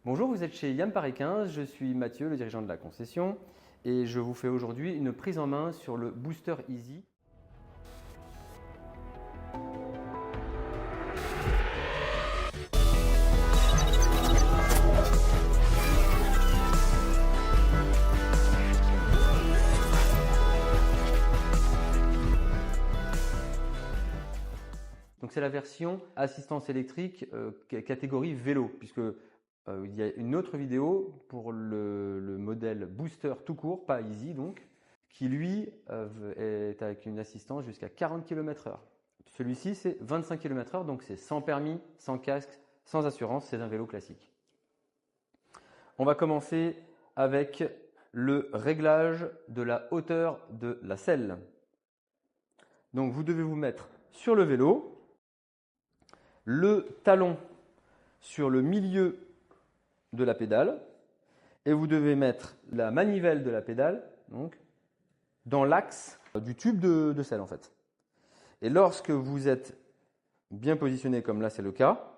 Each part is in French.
Bonjour, vous êtes chez YAM Paris 15, je suis Mathieu, le dirigeant de la concession et je vous fais aujourd'hui une prise en main sur le Booster Easy. Donc c'est la version assistance électrique catégorie vélo, puisque il y a une autre vidéo pour le modèle Booster tout court, pas Easy donc, qui lui est avec une assistance jusqu'à 40 km/h. Celui-ci c'est 25 km/h, donc c'est sans permis, sans casque, sans assurance, c'est un vélo classique. On va commencer avec le réglage de la hauteur de la selle. Donc vous devez vous mettre sur le vélo, le talon sur le milieu de la pédale et vous devez mettre la manivelle de la pédale donc, dans l'axe du tube de selle en fait. Et lorsque vous êtes bien positionné comme là c'est le cas,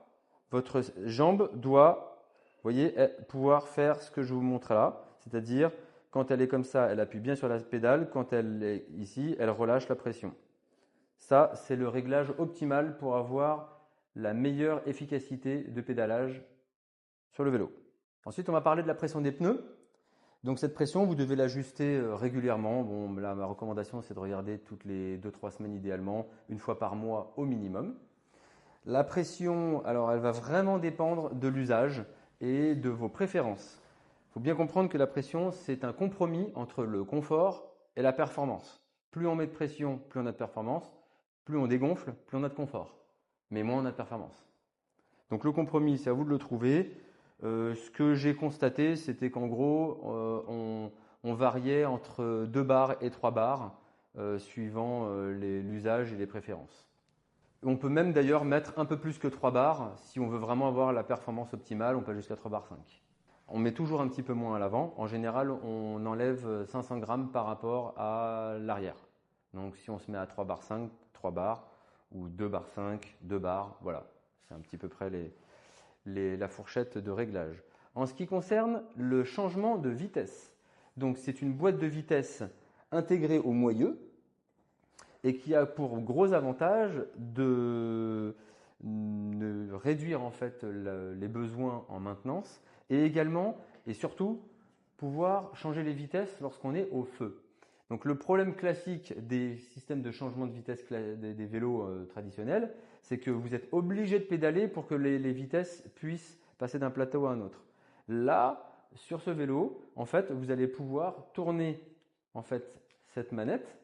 votre jambe doit, voyez, pouvoir faire ce que je vous montre là, c'est-à-dire quand elle est comme ça, elle appuie bien sur la pédale, quand elle est ici, elle relâche la pression. Ça, c'est le réglage optimal pour avoir la meilleure efficacité de pédalage sur le vélo. Ensuite, on va parler de la pression des pneus. Donc cette pression, vous devez l'ajuster régulièrement. Bon, là, ma recommandation, c'est de regarder toutes les 2-3 semaines idéalement, une fois par mois au minimum. La pression, alors elle va vraiment dépendre de l'usage et de vos préférences. Il faut bien comprendre que la pression, c'est un compromis entre le confort et la performance. Plus on met de pression, plus on a de performance. Plus on dégonfle, plus on a de confort. Mais moins on a de performance. Donc le compromis, c'est à vous de le trouver. Ce que j'ai constaté, c'était qu'en gros, on variait entre 2 bars et 3 bars, suivant l'usage et les préférences. On peut même d'ailleurs mettre un peu plus que 3 bars. Si on veut vraiment avoir la performance optimale, on peut jusqu'à 3 bars 5. On met toujours un petit peu moins à l'avant. En général, on enlève 500 grammes par rapport à l'arrière. Donc si on se met à 3 bars 5, 3 bars, ou 2 bars 5, 2 bars, voilà. C'est un petit peu près la fourchette de réglage. En ce qui concerne le changement de vitesse, donc c'est une boîte de vitesse intégrée au moyeu et qui a pour gros avantage de réduire en fait les besoins en maintenance et également et surtout pouvoir changer les vitesses lorsqu'on est au feu. Donc le problème classique des systèmes de changement de vitesse des vélos traditionnels, c'est que vous êtes obligé de pédaler pour que les vitesses puissent passer d'un plateau à un autre. Là, sur ce vélo, en fait, vous allez pouvoir tourner en fait cette manette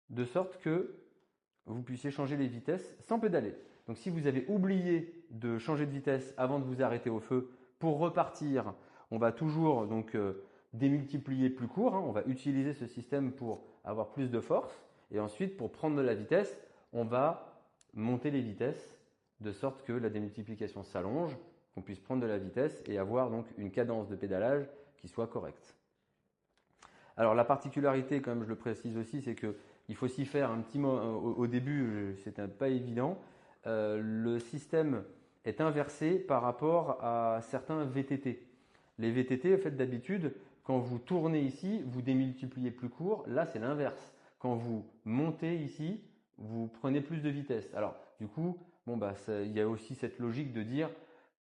de sorte que vous puissiez changer les vitesses sans pédaler. Donc si vous avez oublié de changer de vitesse avant de vous arrêter au feu, pour repartir, on va toujours donc démultiplier plus court. On va utiliser ce système pour avoir plus de force. Et ensuite, pour prendre de la vitesse, on va monter les vitesses de sorte que la démultiplication s'allonge, qu'on puisse prendre de la vitesse et avoir donc une cadence de pédalage qui soit correcte. Alors la particularité, comme je le précise aussi, c'est qu'il faut s'y faire un petit mot. Au début, c'était pas évident. Le système est inversé par rapport à certains VTT. Les VTT, en fait, d'habitude, quand vous tournez ici, vous démultipliez plus court. Là, c'est l'inverse. Quand vous montez ici, vous prenez plus de vitesse. Alors, du coup, il y a aussi cette logique de dire,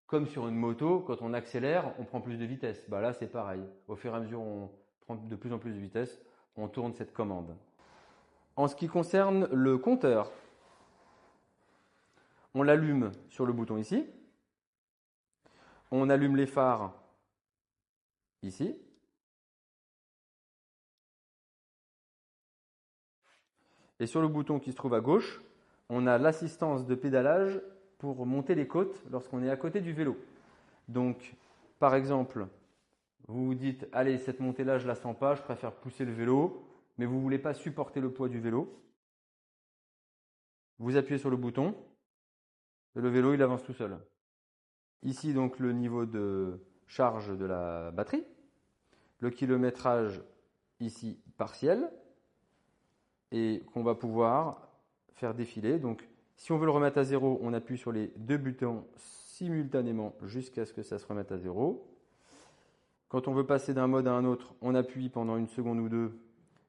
comme sur une moto, quand on accélère, on prend plus de vitesse. Là, c'est pareil. Au fur et à mesure, on prend de plus en plus de vitesse, on tourne cette commande. En ce qui concerne le compteur, on l'allume sur le bouton ici. On allume les phares ici. Et sur le bouton qui se trouve à gauche, on a l'assistance de pédalage pour monter les côtes lorsqu'on est à côté du vélo. Donc, par exemple, vous vous dites, allez, cette montée-là, je ne la sens pas, je préfère pousser le vélo, mais vous ne voulez pas supporter le poids du vélo. Vous appuyez sur le bouton, et le vélo, il avance tout seul. Ici, donc, le niveau de charge de la batterie. Le kilométrage, ici, partiel. Et qu'on va pouvoir faire défiler. Donc, si on veut le remettre à zéro, on appuie sur les 2 boutons simultanément jusqu'à ce que ça se remette à 0. Quand on veut passer d'un mode à un autre, on appuie pendant 1 seconde ou 2.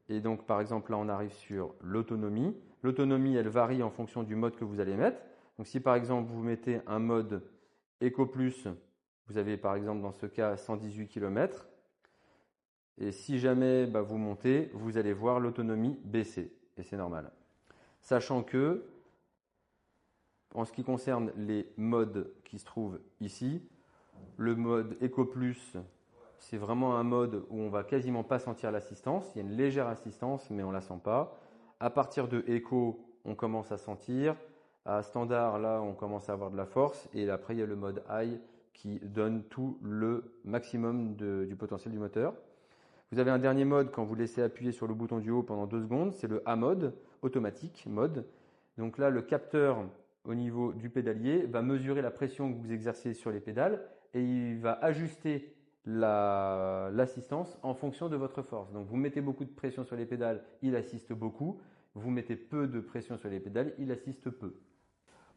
Et donc, par exemple, là, on arrive sur l'autonomie. L'autonomie, elle varie en fonction du mode que vous allez mettre. Donc, si par exemple, vous mettez un mode Eco Plus, vous avez par exemple dans ce cas 118 km. Et si jamais vous montez, vous allez voir l'autonomie baisser. Et c'est normal. Sachant que, en ce qui concerne les modes qui se trouvent ici, le mode Eco Plus, c'est vraiment un mode où on va quasiment pas sentir l'assistance. Il y a une légère assistance, mais on la sent pas. À partir de Eco, on commence à sentir. À Standard, là, on commence à avoir de la force. Et après, il y a le mode High qui donne tout le maximum du potentiel du moteur. Vous avez un dernier mode quand vous laissez appuyer sur le bouton du haut pendant 2 secondes. C'est le A mode, automatique mode. Donc là, le capteur au niveau du pédalier va mesurer la pression que vous exercez sur les pédales et il va ajuster l'assistance en fonction de votre force. Donc vous mettez beaucoup de pression sur les pédales, il assiste beaucoup. Vous mettez peu de pression sur les pédales, il assiste peu.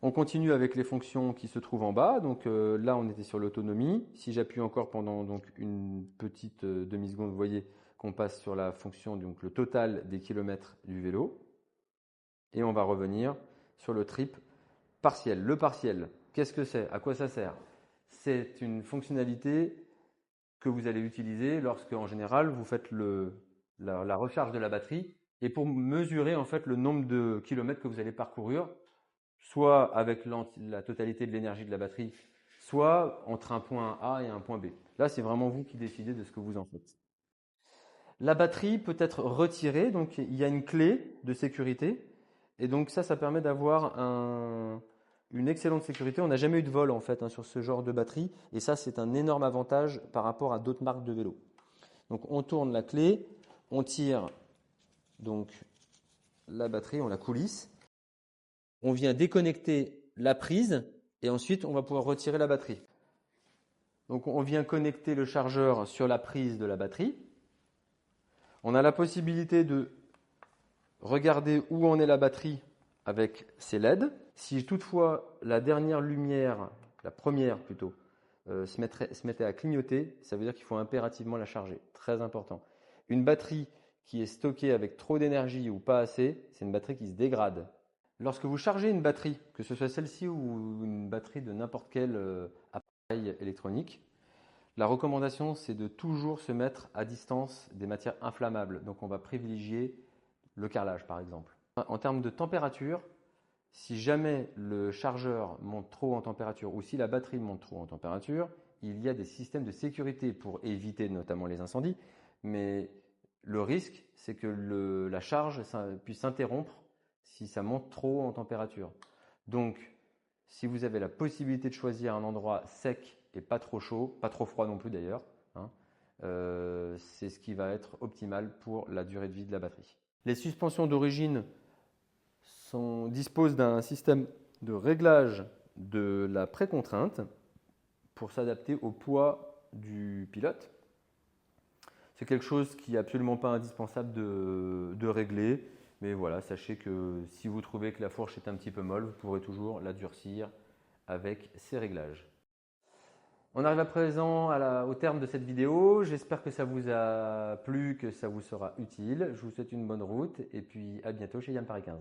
On continue avec les fonctions qui se trouvent en bas. Donc là, on était sur l'autonomie. Si j'appuie encore pendant une petite demi-seconde, vous voyez qu'on passe sur la fonction, donc le total des kilomètres du vélo. Et on va revenir sur le trip partiel. Le partiel, qu'est-ce que c'est? À quoi ça sert? C'est une fonctionnalité que vous allez utiliser lorsque, en général, vous faites la recharge de la batterie et pour mesurer en fait le nombre de kilomètres que vous allez parcourir, soit avec la totalité de l'énergie de la batterie, soit entre un point A et un point B. Là, c'est vraiment vous qui décidez de ce que vous en faites. La batterie peut être retirée, donc il y a une clé de sécurité et donc ça permet d'avoir une excellente sécurité. On n'a jamais eu de vol en fait sur ce genre de batterie et ça c'est un énorme avantage par rapport à d'autres marques de vélos. Donc on tourne la clé, on tire donc la batterie, on la coulisse, on vient déconnecter la prise et ensuite on va pouvoir retirer la batterie. Donc on vient connecter le chargeur sur la prise de la batterie. On a la possibilité de regarder où en est la batterie avec ces LED. Si toutefois la dernière lumière, la première plutôt, se mettait à clignoter, ça veut dire qu'il faut impérativement la charger. Très important. Une batterie qui est stockée avec trop d'énergie ou pas assez, c'est une batterie qui se dégrade. Lorsque vous chargez une batterie, que ce soit celle-ci ou une batterie de n'importe quel appareil électronique, la recommandation c'est de toujours se mettre à distance des matières inflammables. Donc on va privilégier le carrelage par exemple. En termes de température, si jamais le chargeur monte trop en température ou si la batterie monte trop en température, il y a des systèmes de sécurité pour éviter notamment les incendies, mais le risque, c'est que la charge puisse s'interrompre si ça monte trop en température. Donc, si vous avez la possibilité de choisir un endroit sec et pas trop chaud, pas trop froid non plus d'ailleurs, c'est ce qui va être optimal pour la durée de vie de la batterie. Les suspensions d'origine disposent d'un système de réglage de la précontrainte pour s'adapter au poids du pilote. C'est quelque chose qui n'est absolument pas indispensable de régler, mais voilà, sachez que si vous trouvez que la fourche est un petit peu molle, vous pourrez toujours la durcir avec ces réglages. On arrive à présent au terme de cette vidéo. J'espère que ça vous a plu, que ça vous sera utile. Je vous souhaite une bonne route et puis à bientôt chez Yann Paris 15.